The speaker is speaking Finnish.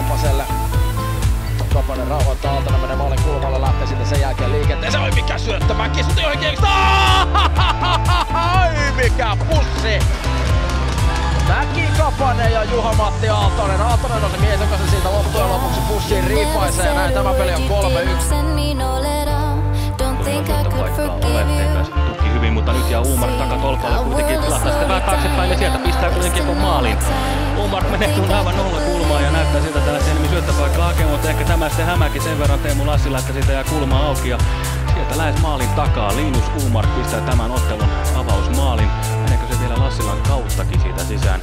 Kapaselle. Kapanen rauhoittaa Aaltonen, menee maalin kulmalle, lähtee sitten sen jälkeen liikenteeseen. Oi mikä syöttö, Mäkisuti oikein. Ai mikä pussi! Mäki Kapanen ja Juha-Matti Aaltonen. Aaltonen on se mies, joka se siitä loppujen lopuksi pussiin riipaisee. Näin tämä peli on 3-1. Tuki hyvin, mutta nyt jää Umark takatolpalle kuitenkin tilasta sitten vähän taaksepäin ja sieltä pistää kuitenkin kiekon maaliin. Umark menehtyy aivan nolla kulmaa ja näyttää siltä, että lähtee enemmän syöttöpaikka hakemaan, mutta ehkä tämä sitten hämäkin sen verran Teemu Lassila, että siitä jää kulma auki ja sieltä lähes maalin takaa. Linus Umark pistää tämän ottelun avausmaalin. Meneekö se vielä Lassilan kauttakin siitä sisään?